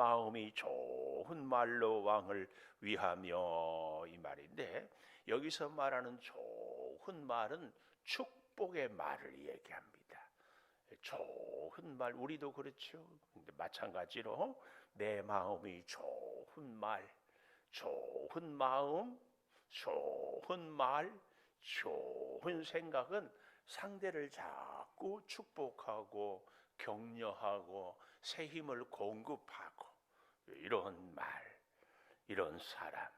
마음이 좋은 말로 왕을 위하며, 이 말인데, 여기서 말하는 좋은 말은 축복의 말을 얘기합니다. 좋은 말, 우리도 그렇죠. 근데 마찬가지로 내 마음이 좋은 말, 좋은 마음, 좋은 말, 좋은 생각은 상대를 자꾸 축복하고 격려하고 새 힘을 공급하고, 이런 말, 이런 사람,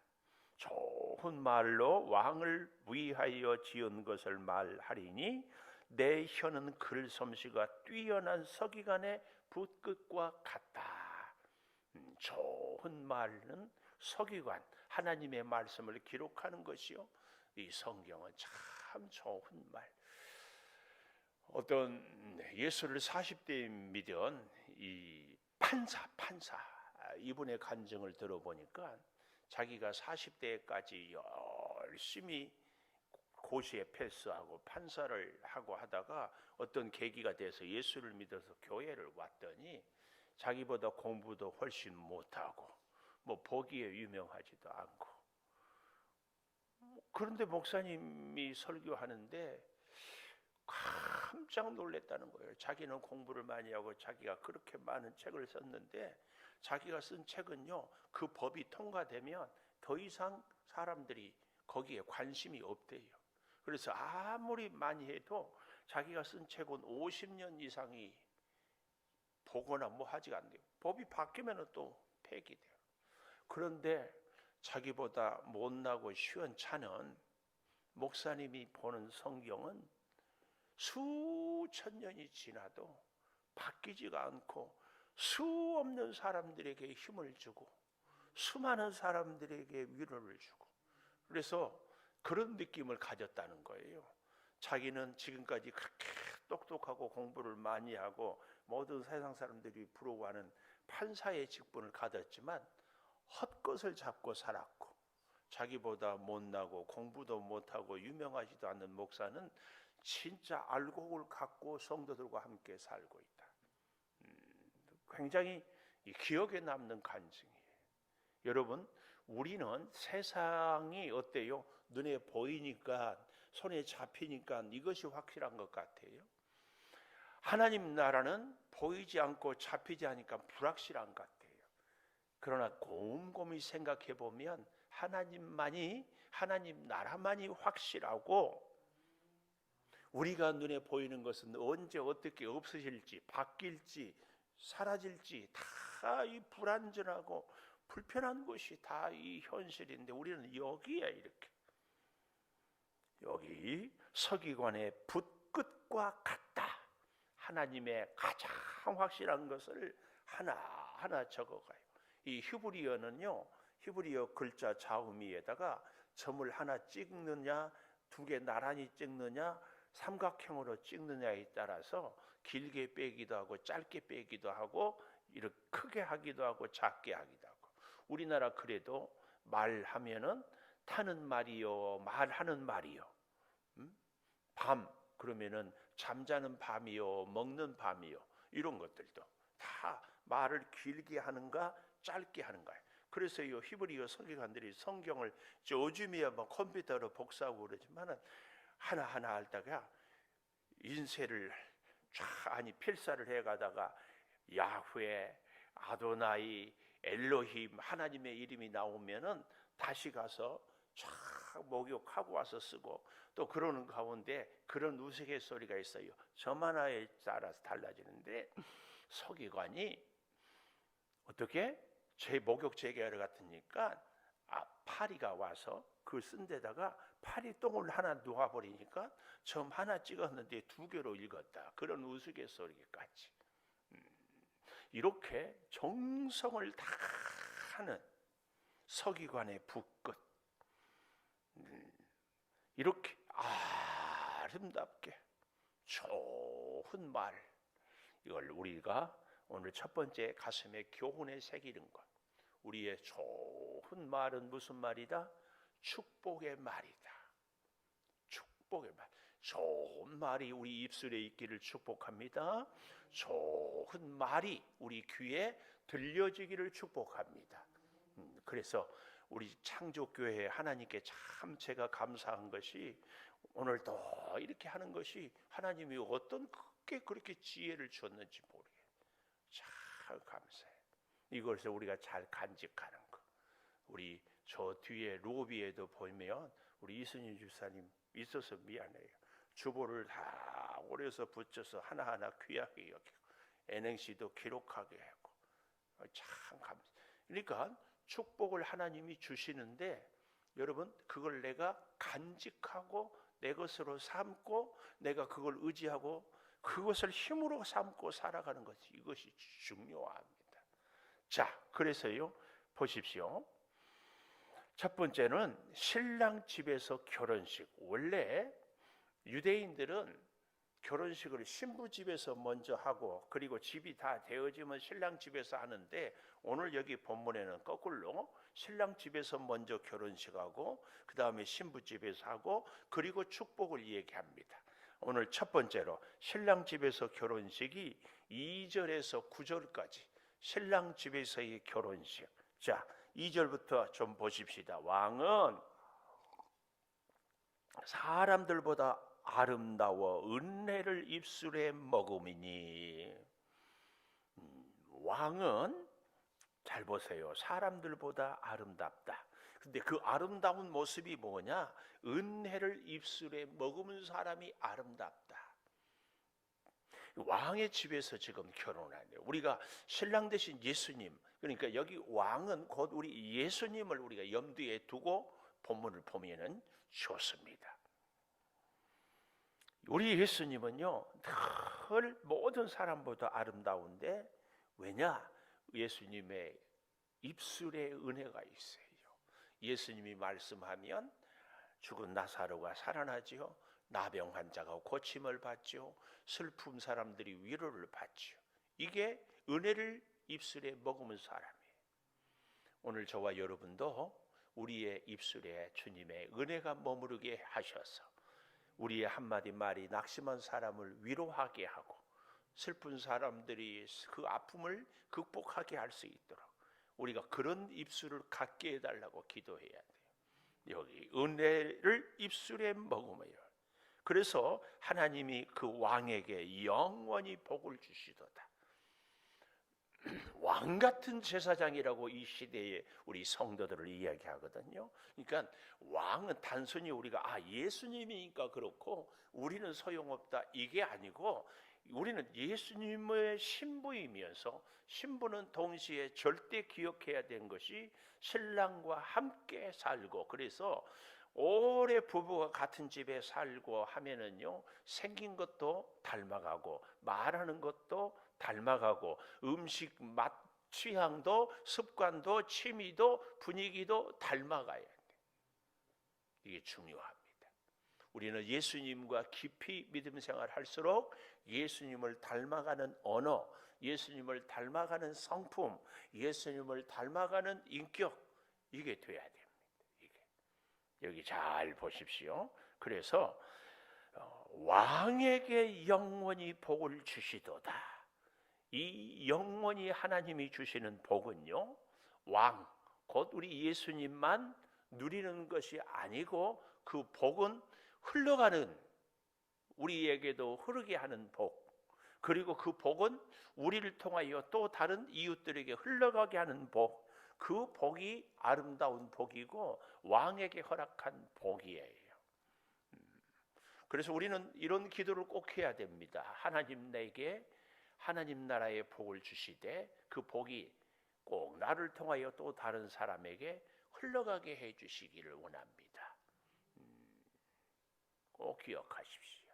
좋은 말로 왕을 위하여 지은 것을 말하리니 내 혀는 글솜씨가 뛰어난 서기관의 붓끝과 같다. 좋은 말은 서기관, 하나님의 말씀을 기록하는 것이요, 이 성경은 참 좋은 말. 어떤 예수를 40대에 믿은 이 판사, 이분의 간증을 들어보니까 자기가 40대까지 열심히 고시에 패스하고 판사를 하고 하다가 어떤 계기가 돼서 예수를 믿어서 교회를 왔더니 자기보다 공부도 훨씬 못하고 뭐 보기에 유명하지도 않고, 그런데 목사님이 설교하는데 깜짝 놀랐다는 거예요. 자기는 공부를 많이 하고 자기가 그렇게 많은 책을 썼는데 자기가 쓴 책은요, 그 법이 통과되면 더 이상 사람들이 거기에 관심이 없대요. 그래서 아무리 많이 해도 자기가 쓴 책은 50년 이상이 보거나 뭐 하지 않대요. 법이 바뀌면 또 폐기돼요. 그런데 자기보다 못나고 시원찮은 목사님이 보는 성경은 수천 년이 지나도 바뀌지가 않고 수 없는 사람들에게 힘을 주고 수많은 사람들에게 위로를 주고, 그래서 그런 느낌을 가졌다는 거예요. 자기는 지금까지 그렇게 똑똑하고 공부를 많이 하고 모든 세상 사람들이 부러워하는 판사의 직분을 가졌지만 헛것을 잡고 살았고, 자기보다 못나고 공부도 못하고 유명하지도 않는 목사는 진짜 알곡을 갖고 성도들과 함께 살고 있다. 굉장히 기억에 남는 간증이에요. 여러분, 우리는 세상이 어때요? 눈에 보이니까, 손에 잡히니까 이것이 확실한 것 같아요. 하나님 나라는 보이지 않고 잡히지 않으니까 불확실한 것 같아요. 그러나 곰곰이 생각해 보면 하나님 나라만이 확실하고, 우리가 눈에 보이는 것은 언제 어떻게 없어질지, 바뀔지, 사라질지 다 이 불안전하고 불편한 것이 다 이 현실인데, 우리는 여기에 이렇게, 여기 서기관의 붓끝과 같다. 하나님의 가장 확실한 것을 하나하나 적어가요. 이 히브리어는요, 히브리어 글자 자음위에다가 점을 하나 찍느냐, 두 개 나란히 찍느냐, 삼각형으로 찍느냐에 따라서 길게 빼기도 하고 짧게 빼기도 하고 이렇게 크게 하기도 하고 작게 하기도 하고. 우리나라 그래도 말하면은 타는 말이요, 말하는 말이요. 밤 그러면은 잠자는 밤이요, 먹는 밤이요, 이런 것들도 다 말을 길게 하는가 짧게 하는가. 그래서 이 히브리어 서기관들이 성경을 요즘이야 뭐 컴퓨터로 복사하고 그러지만은 하나하나 알다가 인쇄를 필사를 해가다가 야훼, 아도나이, 엘로힘, 하나님의 이름이 나오면은 다시 가서 쫙 목욕하고 와서 쓰고, 또 그러는 가운데 그런 우스갯소리가 있어요. 점 하나에 따라서 달라지는데, 서기관이 어떻게 제 목욕 재개하러 갔으니까 파리가 와서 그 쓴 데다가 파리 똥을 하나 놓아버리니까 점 하나 찍었는데 두 개로 읽었다. 그런 우스갯소리까지. 이렇게 정성을 다하는 서기관의 붓끝, 이렇게 아름답게 좋은 말, 이걸 우리가 오늘 첫 번째 가슴에 교훈에 새기는 것. 우리의 좋은 말은 무슨 말이다? 축복의 말이다. 축복의 말. 좋은 말이 우리 입술에 있기를 축복합니다. 좋은 말이 우리 귀에 들려지기를 축복합니다. 그래서 우리 창조교회 하나님께 참 제가 감사한 것이 오늘 또 이렇게 하는 것이 하나님이 어떻게 그렇게 지혜를 주었는지 모르겠어요. 참 감사해요. 이것을 우리가 잘 간직하는 것. 우리 저 뒤에 로비에도 보면 우리 이순희 집사님 있어서 미안해요. 주보를 다 오려서 붙여서 하나하나 귀하게 여기고 NNC도 기록하게 하고 참 감사. 그러니까 축복을 하나님이 주시는데 여러분 그걸 내가 간직하고 내 것으로 삼고 내가 그걸 의지하고 그것을 힘으로 삼고 살아가는 것이 이것이 중요합니다. 자, 그래서요 보십시오. 첫 번째는 신랑 집에서 결혼식. 원래 유대인들은 결혼식을 신부 집에서 먼저 하고 그리고 집이 다 되어지면 신랑 집에서 하는데 오늘 여기 본문에는 거꾸로 신랑 집에서 먼저 결혼식하고 그 다음에 신부 집에서 하고 그리고 축복을 얘기합니다. 오늘 첫 번째로 신랑 집에서 결혼식이 2절에서 9절까지 신랑 집에서의 결혼식. 자, 2절부터 좀 보십시다. 왕은 사람들보다 아름다워 은혜를 입술에 머금이니. 왕은 잘 보세요. 사람들보다 아름답다. 근데 그 아름다운 모습이 뭐냐? 은혜를 입술에 머금은 사람이 아름답다. 왕의 집에서 지금 결혼하네요. 우리가 신랑 대신 예수님, 그러니까 여기 왕은 곧 우리 예수님을 우리가 염두에 두고 본문을 보면은 좋습니다. 우리 예수님은요 늘 모든 사람보다 아름다운데 왜냐? 예수님의 입술에 은혜가 있어요. 예수님이 말씀하면 죽은 나사로가 살아나지요. 나병 환자가 고침을 받지요. 슬픔 사람들이 위로를 받지요. 이게 은혜를 입술에 머금은 사람이에요. 오늘 저와 여러분도 우리의 입술에 주님의 은혜가 머무르게 하셔서 우리의 한마디 말이 낙심한 사람을 위로하게 하고 슬픈 사람들이 그 아픔을 극복하게 할 수 있도록 우리가 그런 입술을 갖게 해달라고 기도해야 돼요. 여기 은혜를 입술에 머금어요. 그래서 하나님이 그 왕에게 영원히 복을 주시도다. 왕 같은 제사장이라고 이 시대에 우리 성도들을 이야기하거든요. 그러니까 왕은 단순히 우리가 예수님이니까 그렇고 우리는 소용없다 이게 아니고 우리는 예수님의 신부이면서 신부는 동시에 절대 기억해야 되는 것이 신랑과 함께 살고 그래서 오래 부부가 같은 집에 살고 하면은요 생긴 것도 닮아가고 말하는 것도 닮아가고 음식 맛 취향도 습관도 취미도 분위기도 닮아가야 돼. 이게 중요합니다. 우리는 예수님과 깊이 믿음 생활할수록 예수님을 닮아가는 언어, 예수님을 닮아가는 성품, 예수님을 닮아가는 인격 이게 돼야 됩니다. 이게 여기 잘 보십시오. 그래서 왕에게 영원히 복을 주시도다. 이 영원히 하나님이 주시는 복은요 왕, 곧 우리 예수님만 누리는 것이 아니고 그 복은 흘러가는 우리에게도 흐르게 하는 복 그리고 그 복은 우리를 통하여 또 다른 이웃들에게 흘러가게 하는 복 그 복이 아름다운 복이고 왕에게 허락한 복이에요. 그래서 우리는 이런 기도를 꼭 해야 됩니다. 하나님 내게 하나님 나라의 복을 주시되 그 복이 꼭 나를 통하여 또 다른 사람에게 흘러가게 해주시기를 원합니다. 꼭 기억하십시오.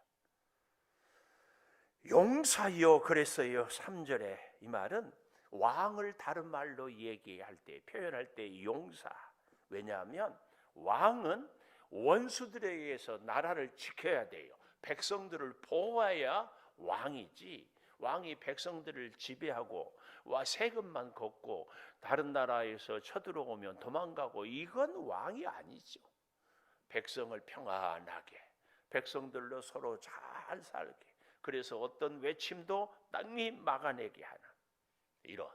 용사여 그랬어요. 3절에 이 말은 왕을 다른 말로 얘기할 때 표현할 때 용사. 왜냐하면 왕은 원수들에 의해서 나라를 지켜야 돼요. 백성들을 보호해야 왕이지. 왕이 백성들을 지배하고 세금만 걷고 다른 나라에서 쳐들어오면 도망가고 이건 왕이 아니죠. 백성을 평안하게 백성들로 서로 잘 살게 그래서 어떤 외침도 땅이 막아내게 하는 이런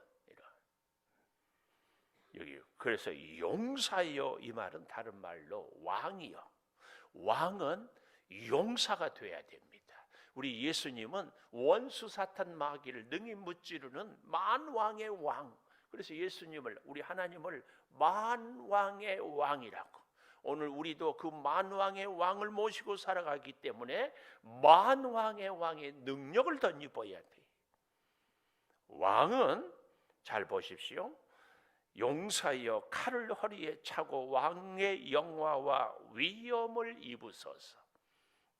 그래서 용사여 이 말은 다른 말로 왕이요. 왕은 용사가 돼야 됩니다. 우리 예수님은 원수 사탄 마귀를 능히 무찌르는 만왕의 왕. 그래서 예수님을, 우리 하나님을 만왕의 왕이라고. 오늘 우리도 그 만왕의 왕을 모시고 살아가기 때문에 만왕의 왕의 능력을 덧입어야 돼. 왕은 잘 보십시오. 용사여 칼을 허리에 차고 왕의 영화와 위엄을 입으소서.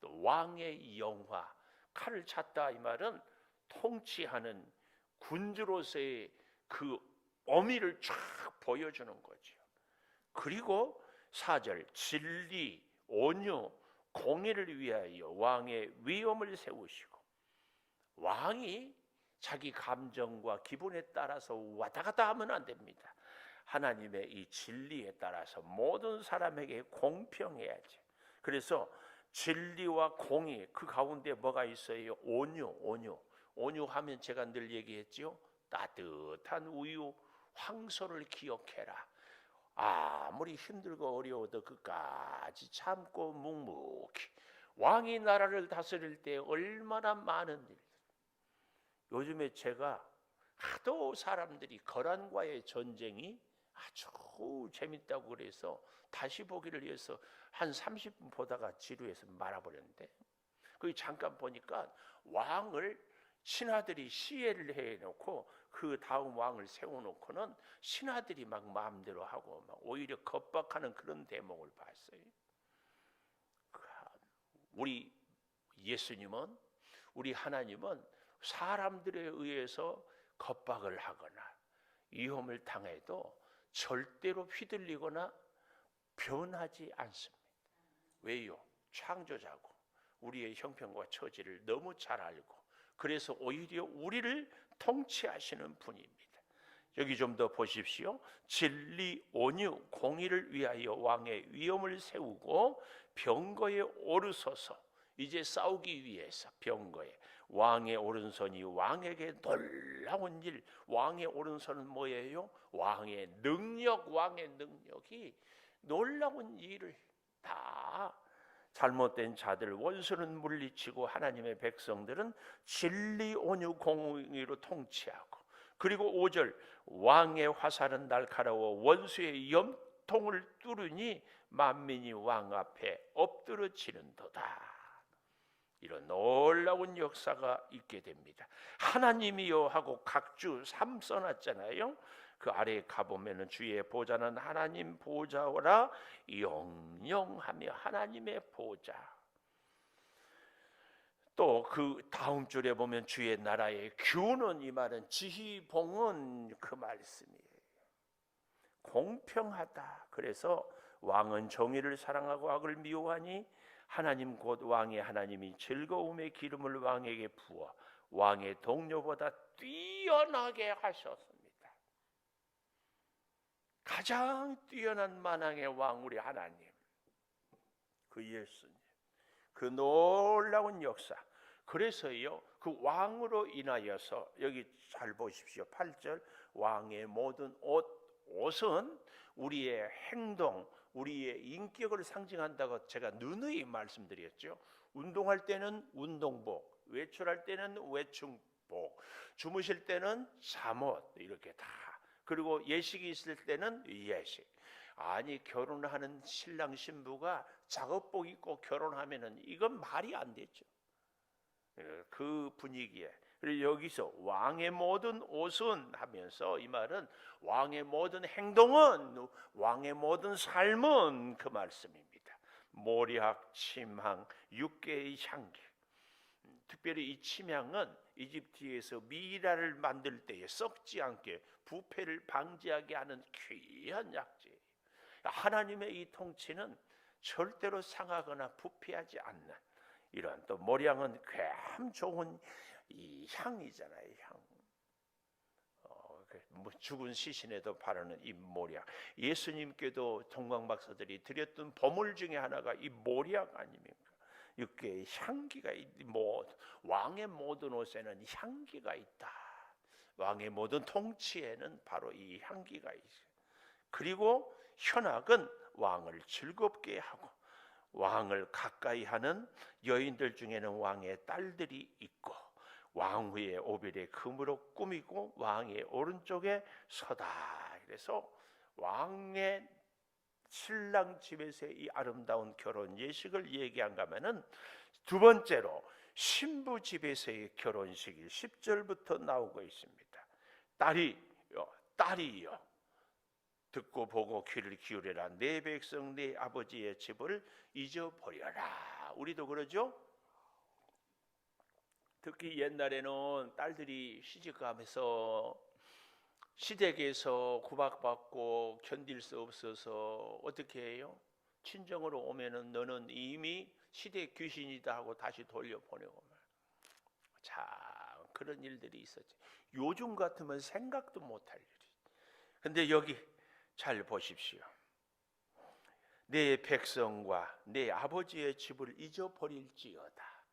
또 왕의 영화, 칼을 찼다 이 말은 통치하는 군주로서의 그 어미를 쫙 보여주는 거죠. 그리고 4절 진리, 온유, 공의를 위하여 왕의 위엄을 세우시고, 왕이 자기 감정과 기분에 따라서 왔다 갔다 하면 안 됩니다. 하나님의 이 진리에 따라서 모든 사람에게 공평해야지. 그래서 진리와 공의, 그 가운데 뭐가 있어요? 온유하면 제가 늘 얘기했죠. 따뜻한 우유 황소를 기억해라. 아무리 힘들고 어려워도 끝까지 참고 묵묵히. 왕이 나라를 다스릴 때 얼마나 많은 일. 요즘에 제가 하도 사람들이 거란과의 전쟁이 아주 재밌다고 그래서 다시 보기를 위해서 한 30분 보다가 지루해서 말아버렸는데, 거기 잠깐 보니까 왕을 신하들이 시해를 해놓고 그 다음 왕을 세워놓고는 신하들이 막 마음대로 하고 막 오히려 겁박하는 그런 대목을 봤어요. 우리 예수님은, 우리 하나님은 사람들에 의해서 겁박을 하거나 위험을 당해도 절대로 휘둘리거나 변하지 않습니다. 왜요? 창조자고 우리의 형편과 처지를 너무 잘 알고, 그래서 오히려 우리를 통치하시는 분입니다. 여기 좀 더 보십시오. 진리, 온유, 공의를 위하여 왕의 위엄을 세우고 병거에 오르소서. 이제 싸우기 위해서 병거에, 왕의 오른손이 왕에게 놀라운 일. 왕의 오른손은 뭐예요? 왕의 능력, 왕의 능력이 놀라운 일을 다. 잘못된 자들 원수는 물리치고 하나님의 백성들은 진리, 온유, 공의로 통치하고, 그리고 5절 왕의 화살은 날카로워 원수의 염통을 뚫으니 만민이 왕 앞에 엎드러지는도다. 이런 놀라운 역사가 있게 됩니다. 하나님이요 하고 각주 3 써놨잖아요. 그 아래에 가보면 주의 보좌는 하나님 보좌라 영영하며, 하나님의 보좌. 또 그 다음 줄에 보면 주의 나라의 규는, 이 말은 지휘봉은 그 말씀이에요. 공평하다. 그래서 왕은 정의를 사랑하고 악을 미워하니 하나님 곧 왕의 하나님이 즐거움의 기름을 왕에게 부어 왕의 동료보다 뛰어나게 하셨습니다. 가장 뛰어난 만왕의 왕 우리 하나님, 그 예수님, 그 놀라운 역사. 그래서요 그 왕으로 인하여서 여기 잘 보십시오. 8절 왕의 모든 옷은 우리의 행동, 우리의 인격을 상징한다고 제가 누누이 말씀드렸죠. 운동할 때는 운동복, 외출할 때는 외출복, 주무실 때는 잠옷, 이렇게 다. 그리고 예식이 있을 때는 예식. 아니 결혼하는 신랑 신부가 작업복 입고 결혼하면은 이건 말이 안 되죠. 그 분위기에. 그리고 여기서 왕의 모든 옷은 하면서 이 말은 왕의 모든 행동은, 왕의 모든 삶은 그 말씀입니다. 모략, 침향, 육개의 향기. 특별히 이 침향은 이집트에서 미라를 만들 때에 썩지 않게 부패를 방지하게 하는 귀한 약재예요. 하나님의 이 통치는 절대로 상하거나 부패하지 않는 이런, 또 모량은 참 좋은 이 향이잖아요. 향. 죽은 시신에도 바르는 이 모략. 예수님께도 동방박사들이 드렸던 보물 중에 하나가 이 모략 아닙니까? 육개의 향기가 왕의 모든 옷에는 향기가 있다. 왕의 모든 통치에는 바로 이 향기가 있어요. 그리고 현악은 왕을 즐겁게 하고 왕을 가까이 하는 여인들 중에는 왕의 딸들이 있고 왕후의 오벨에 금으로 꾸미고 왕의 오른쪽에 서다. 그래서 왕의 신랑 집에서의 이 아름다운 결혼 예식을 얘기한가 하면은 두 번째로 신부 집에서의 결혼식이 10절부터 나오고 있습니다. 딸이여 듣고 보고 귀를 기울여라. 내 백성 내 아버지의 집을 잊어버려라. 우리도 그러죠? 특히 옛날에는 딸들이 시집가면서 시댁에서 구박받고 견딜 수 없어서 어떻게 해요? 친정으로 오면은 너는 이미 시댁 귀신이다 하고 다시 돌려보내고 자, 그런 일들이 있었지. 요즘 같으면 생각도 못할 일이. 근데 여기 잘 보십시오. 내 백성과 내 아버지의 집을 잊어버릴지어다.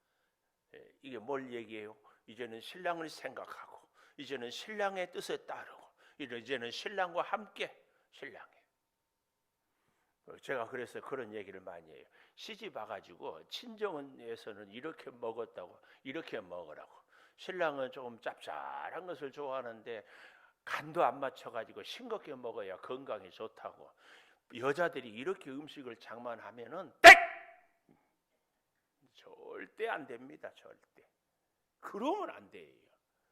이게 뭘 얘기해요? 이제는 신랑을 생각하고 이제는 신랑의 뜻에 따르고 이제는 신랑과 함께 신랑에. 제가 그래서 그런 얘기를 많이 해요. 시집 와가지고 친정에서는 이렇게 먹었다고 이렇게 먹으라고. 신랑은 조금 짭짤한 것을 좋아하는데 간도 안 맞춰가지고 싱겁게 먹어야 건강에 좋다고. 여자들이 이렇게 음식을 장만하면은 땡! 절대 안 됩니다. 절대. 그러면 안 돼요.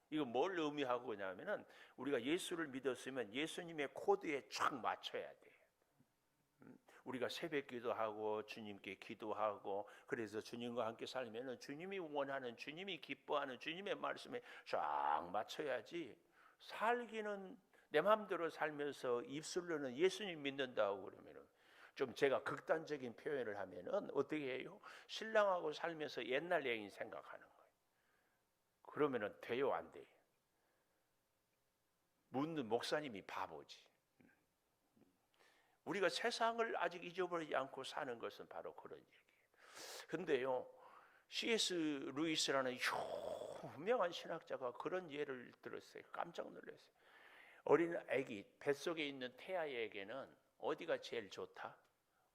이거 뭘 의미하고 있냐면은 우리가 예수를 믿었으면 예수님의 코드에 쫙 맞춰야 돼. 우리가 새벽 기도하고 주님께 기도하고 그래서 주님과 함께 살면은 주님이 원하는 주님이 기뻐하는 주님의 말씀에 쫙 맞춰야지. 살기는 내 마음대로 살면서 입술로는 예수님 믿는다고 그러면은 좀 제가 극단적인 표현을 하면은 어떻게 해요? 신랑하고 살면서 옛날 여인 생각하는 거예요. 그러면은 돼요, 안 돼요? 묻는 목사님이 바보지. 우리가 세상을 아직 잊어버리지 않고 사는 것은 바로 그런 얘기예요. 근데요, C.S. 루이스라는 유명한 신학자가 그런 예를 들었어요. 깜짝 놀랐어요. 어린 아기 뱃속에 있는 태아에게는 어디가 제일 좋다?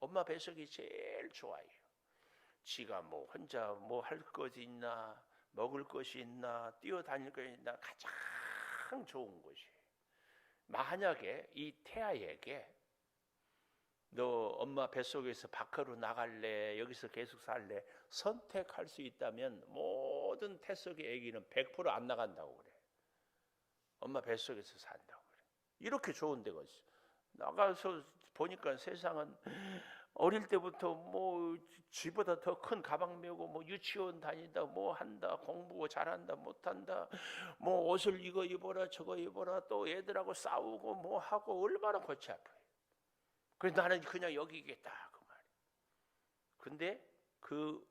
엄마 뱃속이 제일 좋아요. 지가 뭐 혼자 뭐 할 것이 있나, 먹을 것이 있나, 뛰어다닐 것이 있나 가장 좋은 곳이에요. 만약에 이 태아에게 너 엄마 뱃속에서 밖으로 나갈래? 여기서 계속 살래? 선택할 수 있다면 모든 태속의 아기는 100% 안 나간다고 그래. 엄마 뱃속에서 산다고 그래. 이렇게 좋은 데가 있어. 나가서 보니까 세상은 어릴 때부터 뭐 쥐보다 더 큰 가방 메고 뭐 유치원 다닌다, 뭐 한다, 공부 잘한다, 못한다, 뭐 옷을 이거 입어라 저거 입어라, 또 애들하고 싸우고 뭐 하고 얼마나 골치 아파요. 그래서 나는 그냥 여기 있겠다 그 말이에요. 근데 그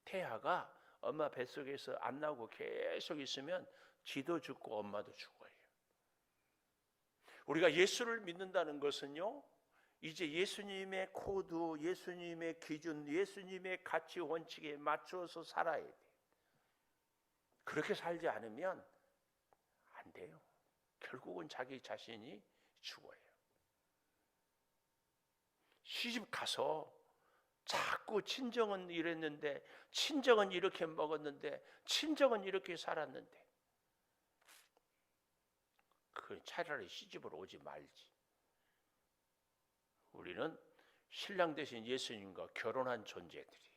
태아가 엄마 뱃속에서 안 나오고 계속 있으면 지도 죽고 엄마도 죽어요. 우리가 예수를 믿는다는 것은요, 이제 예수님의 코드, 예수님의 기준, 예수님의 가치 원칙에 맞춰서 살아야 돼요. 그렇게 살지 않으면 안 돼요. 결국은 자기 자신이 죽어요. 시집 가서 자꾸 친정은 이랬는데, 친정은 이렇게 먹었는데, 친정은 이렇게 살았는데, 그 차라리 시집을 오지 말지. 우리는 신랑 대신 예수님과 결혼한 존재들이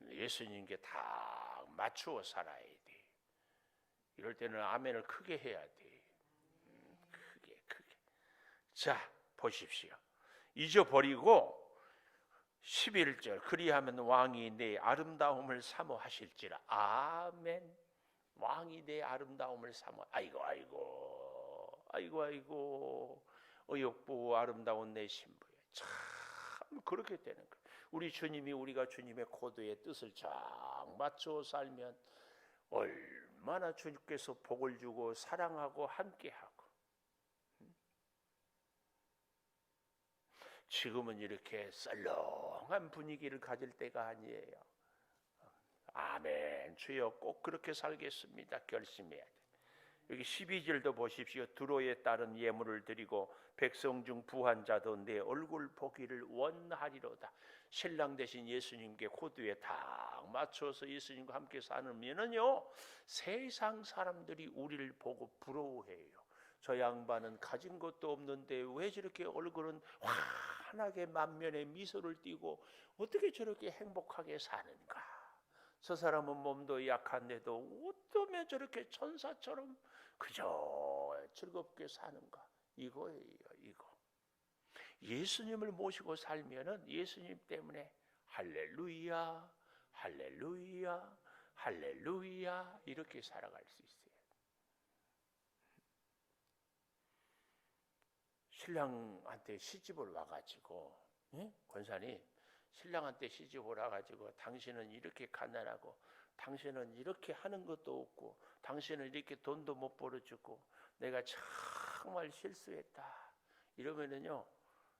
예수님께 다 맞추어 살아야 돼. 이럴 때는 아멘을 크게 해야 돼. 크게. 자, 보십시오. 잊어버리고 11절 그리하면 왕이 내 아름다움을 사모하실지라. 아멘. 왕이 내 아름다움을 사모. 아이고 어욕보고 아름다운 내 신부야. 참 그렇게 되는 거예요. 우리 주님이 우리가 주님의 코드의 뜻을 쫙 맞춰 살면 얼마나 주님께서 복을 주고 사랑하고 함께하고. 지금은 이렇게 썰렁한 분위기를 가질 때가 아니에요. 아멘. 주여 꼭 그렇게 살겠습니다. 결심해야 돼. 여기 12절도 보십시오. 두로에 따른 예물을 드리고 백성 중 부한 자도 내 얼굴 보기를 원하리로다. 신랑 되신 예수님께 코드에 딱 맞춰서 예수님과 함께 사는면은요, 세상 사람들이 우리를 보고 부러워해요. 저 양반은 가진 것도 없는데 왜 저렇게 얼굴은 환하게 만면에 미소를 띠고 어떻게 저렇게 행복하게 사는가? 저 사람은 몸도 약한데도 어쩌면 저렇게 천사처럼 그저 즐겁게 사는가? 이거예요, 이거. 예수님을 모시고 살면은 예수님 때문에 할렐루야, 할렐루야, 할렐루야 이렇게 살아갈 수 있어요. 신랑한테 시집을 와가지고, 권사님, 신랑한테 시집을 와가지고 당신은 이렇게 가난하고 당신은 이렇게 하는 것도 없고 당신은 이렇게 돈도 못 벌어주고 내가 정말 실수했다 이러면은요,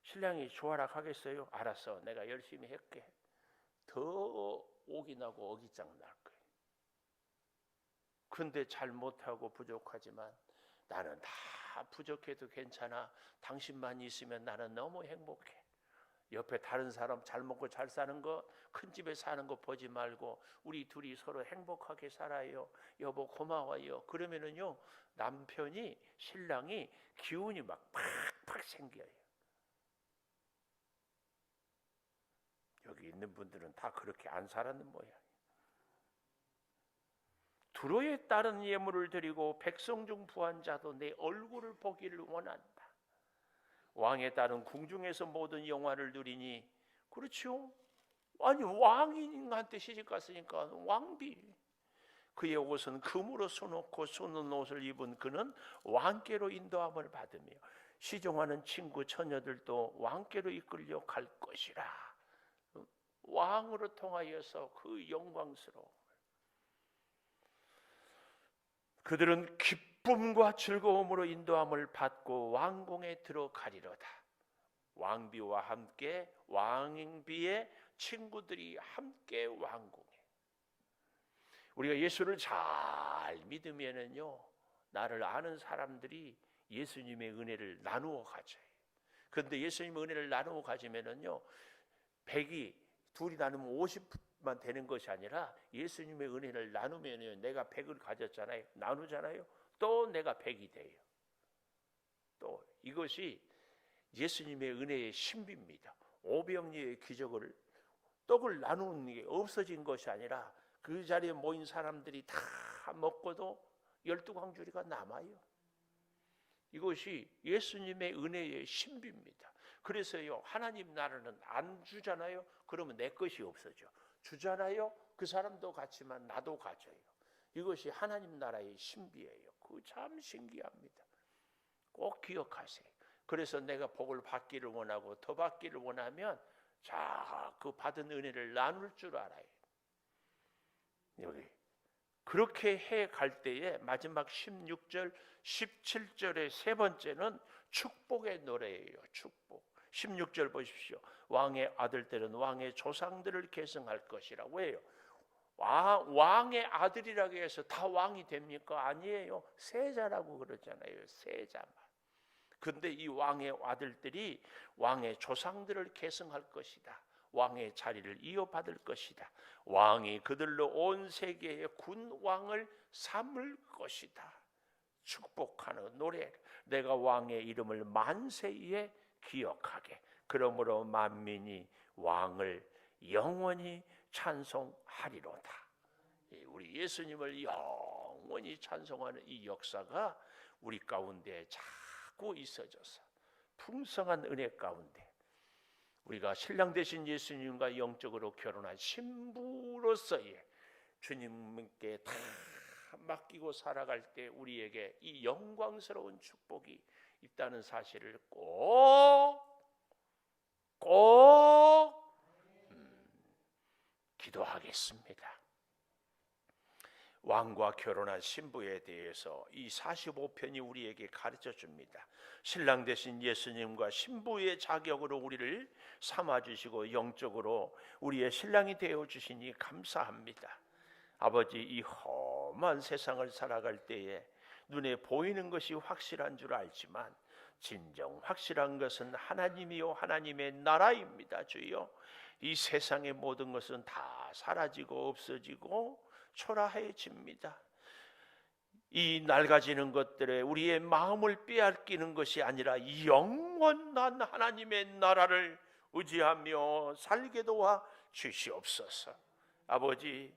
신랑이 좋아라 하겠어요? 알았어, 내가 열심히 할게. 더 오기나고 어기장 날 거예요. 근데 잘못하고 부족하지만 나는 다 부족해도 괜찮아, 당신만 있으면 나는 너무 행복해. 옆에 다른 사람 잘 먹고 잘 사는 거, 큰 집에 사는 거 보지 말고 우리 둘이 서로 행복하게 살아요. 여보 고마워요. 그러면은요, 남편이, 신랑이 기운이 막 팍팍 생겨요. 여기 있는 분들은 다 그렇게 안 살았는 모양이에요. 두로에 따른 예물을 드리고 백성 중 부한 자도 내 얼굴을 보기를 원한다. 왕에 따른 궁중에서 모든 영화를 누리니, 그렇죠? 아니 왕인한테 시집 갔으니까 왕비. 그의 옷은 금으로 수놓고 수는 옷을 입은 그는 왕께로 인도함을 받으며 시종하는 친구 처녀들도 왕께로 이끌려 갈 것이라. 왕으로 통하여서 그 영광스러움. 그들은 기쁨과 즐거움으로 인도함을 받고 왕궁에 들어가리로다. 왕비와 함께, 왕비의 친구들이 함께 왕궁에. 우리가 예수를 잘 믿으면은요, 나를 아는 사람들이 예수님의 은혜를 나누어 가져요. 그런데 예수님의 은혜를 나누어 가지면은요, 100이 둘이 나누면 50만 되는 것이 아니라 예수님의 은혜를 나누면요, 내가 100을 가졌잖아요. 나누잖아요. 또 내가 100이 돼요. 또 이것이 예수님의 은혜의 신비입니다. 오병이어의 기적을, 떡을 나누는 게 없어진 것이 아니라 그 자리에 모인 사람들이 다 먹고도 12광주리가 남아요. 이것이 예수님의 은혜의 신비입니다. 그래서요, 하나님 나라는 안 주잖아요. 그러면 내 것이 없어져. 주잖아요. 그 사람도 갖지만 나도 가져요. 이것이 하나님 나라의 신비예요. 그 참 신기합니다. 꼭 기억하세요. 그래서 내가 복을 받기를 원하고 더 받기를 원하면, 자, 그 받은 은혜를 나눌 줄 알아요. 여기 그렇게 해 갈 때에 마지막 16절, 17절의 세 번째는 축복의 노래예요. 축복. 16절 보십시오. 왕의 아들들은 왕의 조상들을 계승할 것이라고 해요. 왕의 아들이라고 해서 다 왕이 됩니까? 아니에요. 세자라고 그러잖아요. 세자만. 근데 이 왕의 아들들이 왕의 조상들을 계승할 것이다. 왕의 자리를 이어받을 것이다. 왕이 그들로 온 세계의 군왕을 삼을 것이다. 축복하는 노래. 내가 왕의 이름을 만세에 기억하게. 그러므로 만민이 왕을 영원히 찬송하리로다. 우리 예수님을 영원히 찬송하는 이 역사가 우리 가운데 자꾸 있어져서 풍성한 은혜 가운데 우리가 신랑 되신 예수님과 영적으로 결혼한 신부로서의 주님께 다 맡기고 살아갈 때 우리에게 이 영광스러운 축복이 있다는 사실을 꼭 기도하겠습니다. 왕과 결혼한 신부에 대해서 이 45편이 우리에게 가르쳐 줍니다. 신랑 되신 예수님과 신부의 자격으로 우리를 삼아주시고 영적으로 우리의 신랑이 되어주시니 감사합니다. 아버지, 이 험한 세상을 살아갈 때에 눈에 보이는 것이 확실한 줄 알지만 진정 확실한 것은 하나님이요 하나님의 나라입니다. 주여, 이 세상의 모든 것은 다 사라지고 없어지고 초라해집니다. 이 낡아지는 것들에 우리의 마음을 빼앗기는 것이 아니라 영원한 하나님의 나라를 의지하며 살게 도와 주시옵소서. 아버지,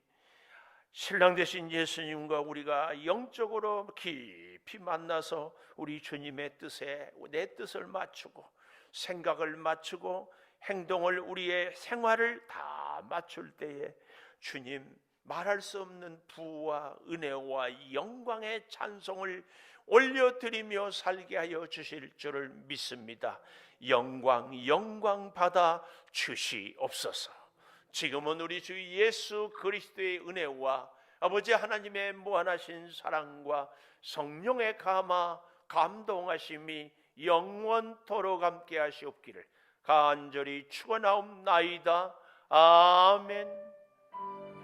신랑 되신 예수님과 우리가 영적으로 깊이 만나서 우리 주님의 뜻에 내 뜻을 맞추고 생각을 맞추고 행동을, 우리의 생활을 다 맞출 때에 주님 말할 수 없는 부와 은혜와 영광의 찬송을 올려드리며 살게 하여 주실 줄을 믿습니다. 영광 받아 주시옵소서. 지금은 우리 주 예수 그리스도의 은혜와 아버지 하나님의 무한하신 사랑과 성령의 감동하심이 영원토록 함께 하시옵기를 간절히 축원하옵나이다. 아멘.